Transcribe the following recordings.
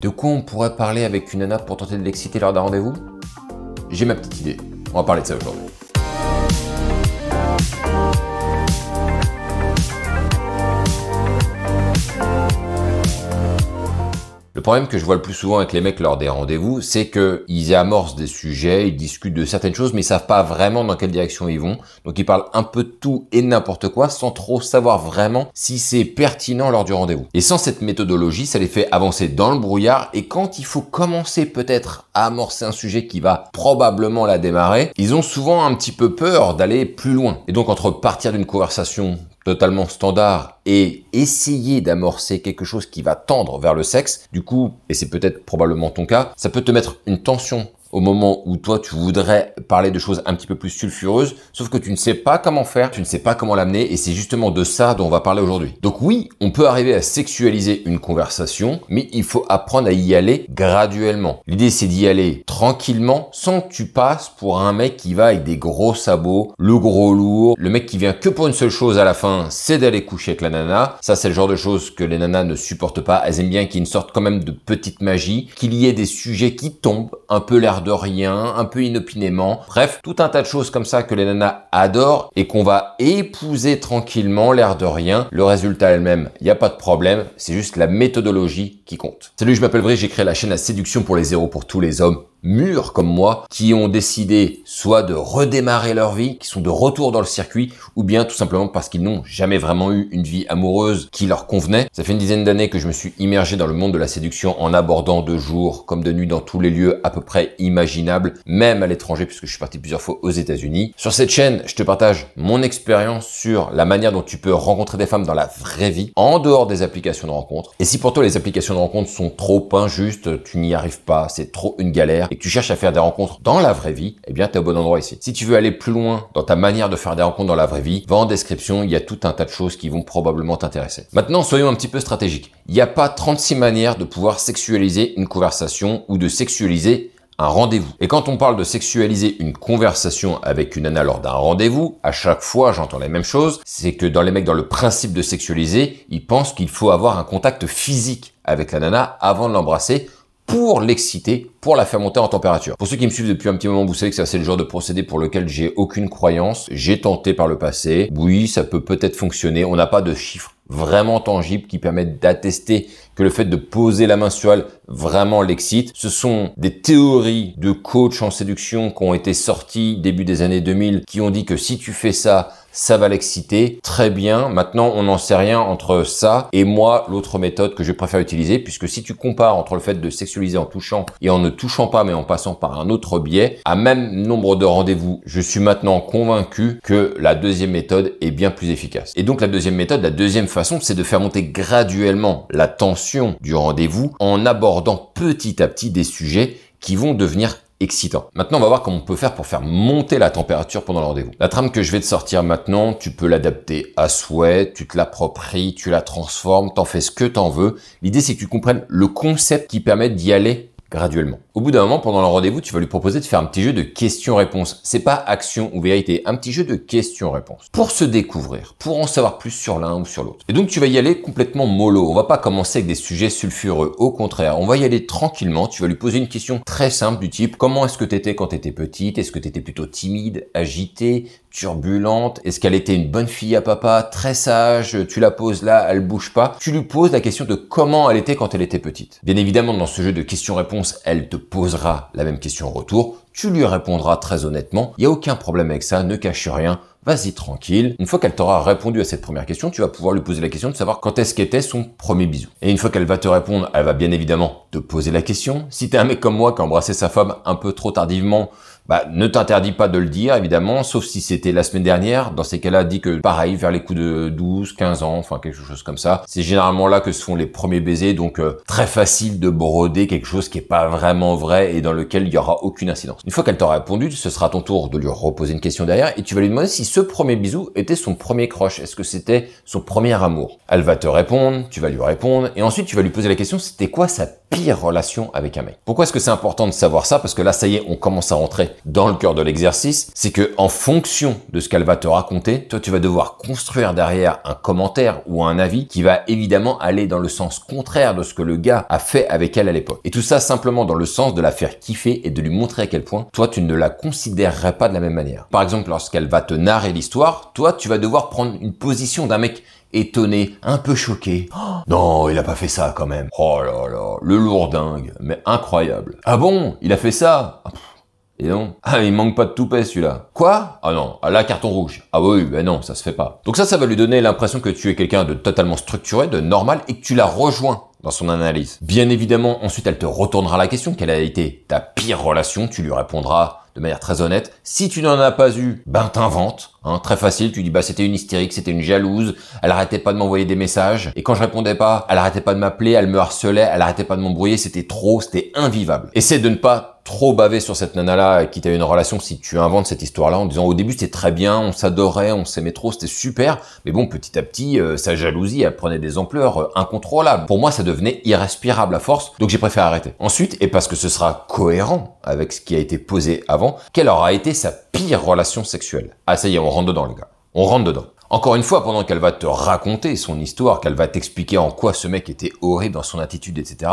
De quoi on pourrait parler avec une nana pour tenter de l'exciter lors d'un rendez-vous? J'ai ma petite idée. On va parler de ça aujourd'hui. Le problème que je vois le plus souvent avec les mecs lors des rendez-vous, c'est qu'ils amorcent des sujets, ils discutent de certaines choses, mais ils savent pas vraiment dans quelle direction ils vont. Donc ils parlent un peu de tout et de n'importe quoi sans trop savoir vraiment si c'est pertinent lors du rendez-vous. Et sans cette méthodologie, ça les fait avancer dans le brouillard, et quand il faut commencer peut-être à amorcer un sujet qui va probablement la démarrer, ils ont souvent un petit peu peur d'aller plus loin. Et donc entre partir d'une conversation totalement standard et essayer d'amorcer quelque chose qui va tendre vers le sexe, du coup, et c'est peut-être probablement ton cas, ça peut te mettre une tension au moment où toi tu voudrais parler de choses un petit peu plus sulfureuses, sauf que tu ne sais pas comment faire, tu ne sais pas comment l'amener, et c'est justement de ça dont on va parler aujourd'hui. Donc oui, on peut arriver à sexualiser une conversation, mais il faut apprendre à y aller graduellement. L'idée c'est d'y aller tranquillement, sans que tu passes pour un mec qui va avec des gros sabots, le gros lourd, le mec qui vient que pour une seule chose à la fin, c'est d'aller coucher avec la nana. Ça c'est le genre de choses que les nanas ne supportent pas, elles aiment bien qu'il y ait une sorte quand même de petite magie, qu'il y ait des sujets qui tombent, un peu l'air de rien, un peu inopinément, bref, tout un tas de choses comme ça que les nanas adorent et qu'on va épouser tranquillement, l'air de rien. Le résultat elle-même, il n'y a pas de problème, c'est juste la méthodologie qui compte. Salut, je m'appelle Brice, j'ai créé la chaîne La Séduction pour les zéros pour tous les hommes mûrs comme moi, qui ont décidé soit de redémarrer leur vie, qui sont de retour dans le circuit, ou bien tout simplement parce qu'ils n'ont jamais vraiment eu une vie amoureuse qui leur convenait. Ça fait une dizaine d'années que je me suis immergé dans le monde de la séduction en abordant de jour comme de nuit dans tous les lieux à peu près imaginables, même à l'étranger puisque je suis parti plusieurs fois aux États-Unis. Sur cette chaîne, je te partage mon expérience sur la manière dont tu peux rencontrer des femmes dans la vraie vie, en dehors des applications de rencontre. Et si pour toi les applications de rencontre sont trop injustes, tu n'y arrives pas, c'est trop une galère, et que tu cherches à faire des rencontres dans la vraie vie, eh bien, t'es au bon endroit ici. Si tu veux aller plus loin dans ta manière de faire des rencontres dans la vraie vie, va en description, il y a tout un tas de choses qui vont probablement t'intéresser. Maintenant, soyons un petit peu stratégiques. Il n'y a pas 36 manières de pouvoir sexualiser une conversation ou de sexualiser un rendez-vous. Et quand on parle de sexualiser une conversation avec une nana lors d'un rendez-vous, à chaque fois j'entends la même chose, c'est que dans les mecs, dans le principe de sexualiser, ils pensent qu'il faut avoir un contact physique avec la nana avant de l'embrasser, pour l'exciter, pour la faire monter en température. Pour ceux qui me suivent depuis un petit moment, vous savez que ça c'est le genre de procédé pour lequel j'ai aucune croyance. J'ai tenté par le passé. Oui, ça peut peut-être fonctionner. On n'a pas de chiffres vraiment tangibles qui permettent d'attester que le fait de poser la main sur elle vraiment l'excite. Ce sont des théories de coach en séduction qui ont été sorties début des années 2000 qui ont dit que si tu fais ça, ça va l'exciter. Très bien. Maintenant, on n'en sait rien entre ça et moi, l'autre méthode que je préfère utiliser, puisque si tu compares entre le fait de sexualiser en touchant et en ne touchant pas, mais en passant par un autre biais, à même nombre de rendez-vous, je suis maintenant convaincu que la deuxième méthode est bien plus efficace. Et donc, la deuxième méthode, la deuxième façon, c'est de faire monter graduellement la tension du rendez-vous en abordant petit à petit des sujets qui vont devenir excitant. Maintenant, on va voir comment on peut faire pour faire monter la température pendant le rendez-vous. La trame que je vais te sortir maintenant, tu peux l'adapter à souhait, tu te l'appropries, tu la transformes, t'en fais ce que t'en veux. L'idée, c'est que tu comprennes le concept qui permet d'y aller graduellement. Au bout d'un moment, pendant le rendez-vous, tu vas lui proposer de faire un petit jeu de questions-réponses. C'est pas action ou vérité, un petit jeu de questions-réponses. Pour se découvrir, pour en savoir plus sur l'un ou sur l'autre. Et donc, tu vas y aller complètement mollo. On va pas commencer avec des sujets sulfureux. Au contraire, on va y aller tranquillement. Tu vas lui poser une question très simple du type: comment est-ce que t'étais quand t'étais petite? Est-ce que t'étais plutôt timide, agitée, turbulente? Est-ce qu'elle était une bonne fille à papa, très sage? Tu la poses là, elle bouge pas. Tu lui poses la question de comment elle était quand elle était petite. Bien évidemment, dans ce jeu de questions-réponses, elle te posera la même question en retour. Tu lui répondras très honnêtement. Il n'y a aucun problème avec ça, ne cache rien. Vas-y tranquille. Une fois qu'elle t'aura répondu à cette première question, tu vas pouvoir lui poser la question de savoir quand est-ce qu'était son premier bisou. Et une fois qu'elle va te répondre, elle va bien évidemment te poser la question. Si t'es un mec comme moi qui a embrassé sa femme un peu trop tardivement, ne t'interdis pas de le dire, évidemment, sauf si c'était la semaine dernière. Dans ces cas-là, dis que pareil, vers les coups de 12, 15 ans, enfin quelque chose comme ça. C'est généralement là que se font les premiers baisers, donc très facile de broder quelque chose qui est pas vraiment vrai et dans lequel il y aura aucune incidence. Une fois qu'elle t'aura répondu, ce sera ton tour de lui reposer une question derrière et tu vas lui demander si ce premier bisou était son premier crush. Est-ce que c'était son premier amour? Elle va te répondre, tu vas lui répondre et ensuite tu vas lui poser la question, c'était quoi sa pire relation avec un mec. Pourquoi est-ce que c'est important de savoir ça? Parce que là, ça y est, on commence à rentrer dans le cœur de l'exercice. C'est que en fonction de ce qu'elle va te raconter, toi, tu vas devoir construire derrière un commentaire ou un avis qui va évidemment aller dans le sens contraire de ce que le gars a fait avec elle à l'époque. Et tout ça simplement dans le sens de la faire kiffer et de lui montrer à quel point toi, tu ne la considérerais pas de la même manière. Par exemple, lorsqu'elle va te narrer l'histoire, toi, tu vas devoir prendre une position d'un mec étonné, un peu choqué. Oh, non, il a pas fait ça quand même. Oh là là, le lourdingue, mais incroyable. Ah bon, il a fait ça? Et non. Ah, il manque pas de toupet celui-là. Quoi? Ah non, ah là, carton rouge. Ah oui, ben non, ça se fait pas. Donc ça va lui donner l'impression que tu es quelqu'un de totalement structuré, de normal, et que tu la rejoins dans son analyse. Bien évidemment, ensuite, elle te retournera la question. Quelle a été ta pire relation? Tu lui répondras de manière très honnête. Si tu n'en as pas eu, ben t'inventes. Hein, très facile, tu dis bah c'était une hystérique, c'était une jalouse, elle arrêtait pas de m'envoyer des messages, et quand je répondais pas, elle arrêtait pas de m'appeler, elle me harcelait, elle arrêtait pas de m'embrouiller, c'était trop, c'était invivable. Essaie de ne pas trop baver sur cette nana-là qui t'a eu une relation si tu inventes cette histoire-là en disant au début c'était très bien, on s'adorait, on s'aimait trop, c'était super, mais bon petit à petit, sa jalousie elle prenait des ampleurs incontrôlables. Pour moi ça devenait irrespirable à force, donc j'ai préféré arrêter. Ensuite, et parce que ce sera cohérent avec ce qui a été posé avant, quelle aura été sa pire relation sexuelle? Ah ça y est, on rentre dedans les gars, on rentre dedans. Encore une fois, pendant qu'elle va te raconter son histoire, qu'elle va t'expliquer en quoi ce mec était horrible dans son attitude, etc.,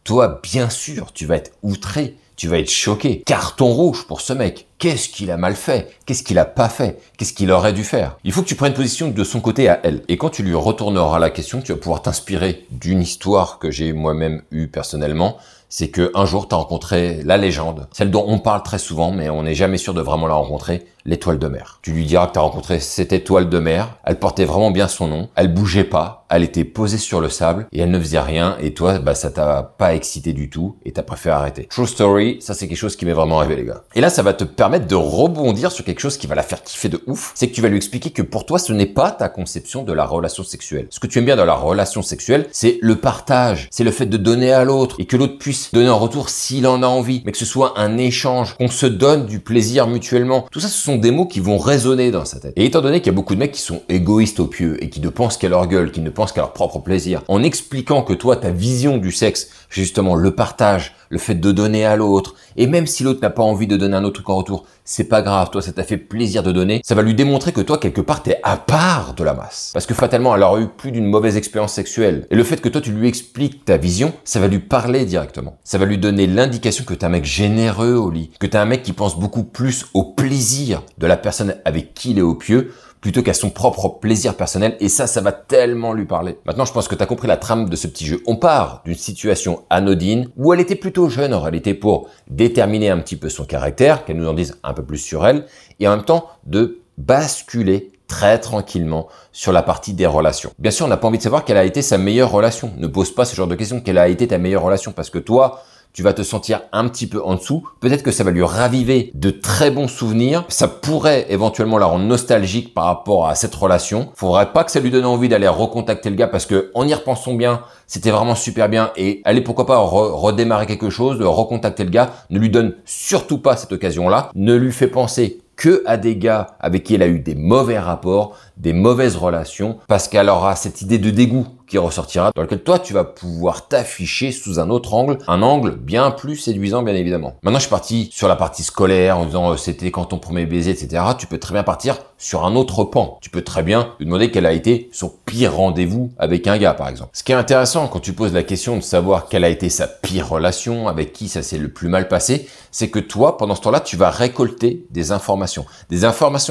toi, bien sûr, tu vas être outré, tu vas être choqué. Carton rouge pour ce mec. Qu'est-ce qu'il a mal fait? Qu'est-ce qu'il a pas fait? Qu'est-ce qu'il aurait dû faire? Il faut que tu prennes position de son côté à elle. Et quand tu lui retourneras la question, tu vas pouvoir t'inspirer d'une histoire que j'ai moi-même eue personnellement. C'est que un jour, tu as rencontré la légende, celle dont on parle très souvent, mais on n'est jamais sûr de vraiment la rencontrer, l'étoile de mer. Tu lui diras que tu as rencontré cette étoile de mer, elle portait vraiment bien son nom, elle bougeait pas, elle était posée sur le sable et elle ne faisait rien, et toi, bah ça t'a pas excité du tout et t'as préféré arrêter. True story, ça c'est quelque chose qui m'est vraiment arrivé les gars. Et là, ça va te permettre de rebondir sur quelque chose qui va la faire kiffer de ouf, c'est que tu vas lui expliquer que pour toi, ce n'est pas ta conception de la relation sexuelle. Ce que tu aimes bien dans la relation sexuelle, c'est le partage, c'est le fait de donner à l'autre et que l'autre puisse donner en retour s'il en a envie, mais que ce soit un échange, qu'on se donne du plaisir mutuellement. Tout ça, ce sont des mots qui vont résonner dans sa tête. Et étant donné qu'il y a beaucoup de mecs qui sont égoïstes au pieu et qui ne pensent qu'à leur gueule, qui ne pensent qu'à leur propre plaisir, en expliquant que toi, ta vision du sexe, c'est justement le partage, le fait de donner à l'autre, et même si l'autre n'a pas envie de donner un autre truc en retour, c'est pas grave, toi ça t'a fait plaisir de donner, ça va lui démontrer que toi quelque part t'es à part de la masse. Parce que fatalement elle aura eu plus d'une mauvaise expérience sexuelle. Et le fait que toi tu lui expliques ta vision, ça va lui parler directement. Ça va lui donner l'indication que t'es un mec généreux au lit, que t'es un mec qui pense beaucoup plus au plaisir de la personne avec qui il est au pieu, plutôt qu'à son propre plaisir personnel, et ça va tellement lui parler. Maintenant, je pense que tu as compris la trame de ce petit jeu. On part d'une situation anodine, où elle était plutôt jeune en réalité pour déterminer un petit peu son caractère, qu'elle nous en dise un peu plus sur elle, et en même temps de basculer très tranquillement sur la partie des relations. Bien sûr, on n'a pas envie de savoir quelle a été sa meilleure relation. Ne pose pas ce genre de questions, quelle a été ta meilleure relation, parce que toi, tu vas te sentir un petit peu en dessous. Peut-être que ça va lui raviver de très bons souvenirs. Ça pourrait éventuellement la rendre nostalgique par rapport à cette relation. Faudrait pas que ça lui donne envie d'aller recontacter le gars parce que en y repensant bien, c'était vraiment super bien et allez pourquoi pas redémarrer quelque chose, recontacter le gars. Ne lui donne surtout pas cette occasion-là. Ne lui fait penser que à des gars avec qui elle a eu des mauvais rapports, des mauvaises relations, parce qu'elle aura cette idée de dégoût qui ressortira, dans lequel toi, tu vas pouvoir t'afficher sous un autre angle, un angle bien plus séduisant, bien évidemment. Maintenant, je suis parti sur la partie scolaire, en disant c'était quand ton premier baiser, etc. Tu peux très bien partir sur un autre pan. Tu peux très bien lui demander quel a été son pire rendez-vous avec un gars, par exemple. Ce qui est intéressant quand tu poses la question de savoir quelle a été sa pire relation, avec qui ça s'est le plus mal passé, c'est que toi, pendant ce temps-là, tu vas récolter des informations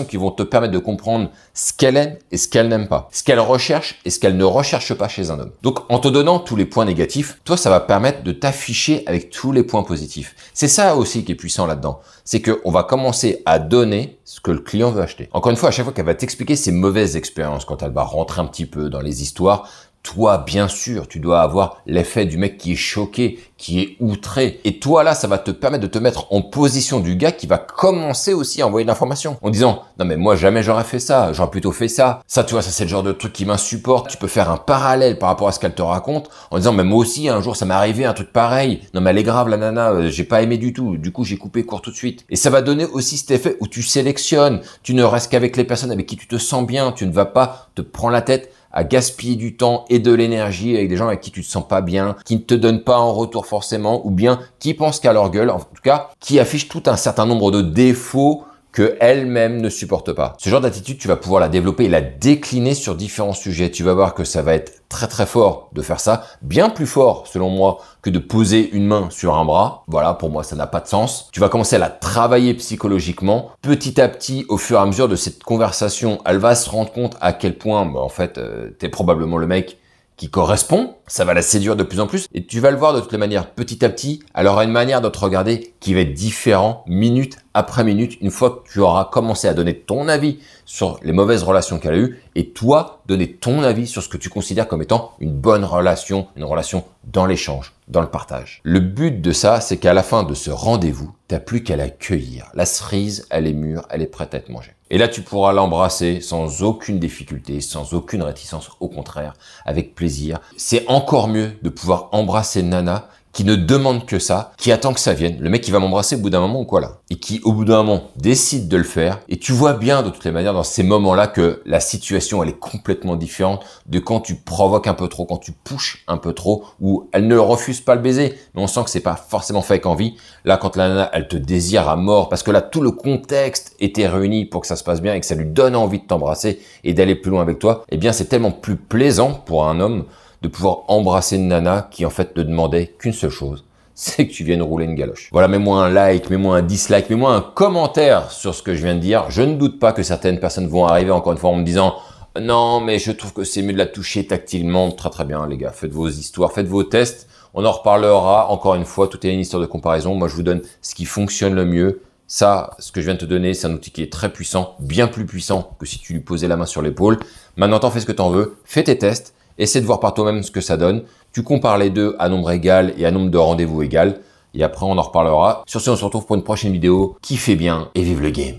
qui vont te permettre de comprendre ce qu'elle aime et ce qu'elle n'aime pas, ce qu'elle recherche et ce qu'elle ne recherche pas chez un homme. Donc, en te donnant tous les points négatifs, toi, ça va permettre de t'afficher avec tous les points positifs. C'est ça aussi qui est puissant là-dedans. C'est qu'on va commencer à donner ce que le client veut acheter. Encore une fois, à chaque fois qu'elle va t'expliquer ses mauvaises expériences, quand elle va rentrer un petit peu dans les histoires, toi, bien sûr, tu dois avoir l'effet du mec qui est choqué, qui est outré. Et toi, là, ça va te permettre de te mettre en position du gars qui va commencer aussi à envoyer de l'information. En disant, non mais moi, jamais j'aurais fait ça, j'aurais plutôt fait ça. Ça, tu vois, ça c'est le genre de truc qui m'insupporte. Tu peux faire un parallèle par rapport à ce qu'elle te raconte en disant, mais moi aussi, un jour, ça m'est arrivé un truc pareil. Non mais elle est grave, la nana, j'ai pas aimé du tout. Du coup, j'ai coupé court tout de suite. Et ça va donner aussi cet effet où tu sélectionnes. Tu ne restes qu'avec les personnes avec qui tu te sens bien. Tu ne vas pas te prendre la tête à gaspiller du temps et de l'énergie avec des gens avec qui tu te sens pas bien, qui ne te donnent pas en retour forcément, ou bien qui pensent qu'à leur gueule, en tout cas, qui affichent tout un certain nombre de défauts qu'elle-même ne supporte pas. Ce genre d'attitude, tu vas pouvoir la développer et la décliner sur différents sujets. Tu vas voir que ça va être très très fort de faire ça, bien plus fort selon moi que de poser une main sur un bras. Voilà, pour moi ça n'a pas de sens. Tu vas commencer à la travailler psychologiquement. Petit à petit, au fur et à mesure de cette conversation, elle va se rendre compte à quel point, en fait, t'es probablement le mec qui correspond, ça va la séduire de plus en plus, et tu vas le voir de toutes les manières, petit à petit, elle aura une manière de te regarder qui va être différente, minute après minute, une fois que tu auras commencé à donner ton avis sur les mauvaises relations qu'elle a eues, et toi, donner ton avis sur ce que tu considères comme étant une bonne relation, une relation dans l'échange, dans le partage. Le but de ça, c'est qu'à la fin de ce rendez-vous, t'as plus qu'à l'accueillir. La cerise, elle est mûre, elle est prête à être mangée. Et là, tu pourras l'embrasser sans aucune difficulté, sans aucune réticence, au contraire, avec plaisir. C'est encore mieux de pouvoir embrasser une nana qui ne demande que ça, qui attend que ça vienne. Le mec qui va m'embrasser au bout d'un moment ou quoi là. Et qui, au bout d'un moment, décide de le faire. Et tu vois bien de toutes les manières dans ces moments-là que la situation, elle est complètement différente de quand tu provoques un peu trop, quand tu pushes un peu trop, où elle ne refuse pas le baiser. Mais on sent que c'est pas forcément fait avec envie. Là, quand la nana, elle te désire à mort, parce que là, tout le contexte était réuni pour que ça se passe bien et que ça lui donne envie de t'embrasser et d'aller plus loin avec toi, eh bien, c'est tellement plus plaisant pour un homme de pouvoir embrasser une nana qui en fait ne demandait qu'une seule chose, c'est que tu viennes rouler une galoche. Voilà, mets-moi un like, mets-moi un dislike, mets-moi un commentaire sur ce que je viens de dire. Je ne doute pas que certaines personnes vont arriver encore une fois en me disant « Non, mais je trouve que c'est mieux de la toucher tactilement. » Très très bien les gars, faites vos histoires, faites vos tests. On en reparlera encore une fois, tout est une histoire de comparaison. Moi je vous donne ce qui fonctionne le mieux. Ça, ce que je viens de te donner, c'est un outil qui est très puissant, bien plus puissant que si tu lui posais la main sur l'épaule. Maintenant, t'en fais ce que t'en veux, fais tes tests. Essaie de voir par toi-même ce que ça donne. Tu compares les deux à nombre égal et à nombre de rendez-vous égal. Et après, on en reparlera. Sur ce, on se retrouve pour une prochaine vidéo. Kiffez bien et vive le game.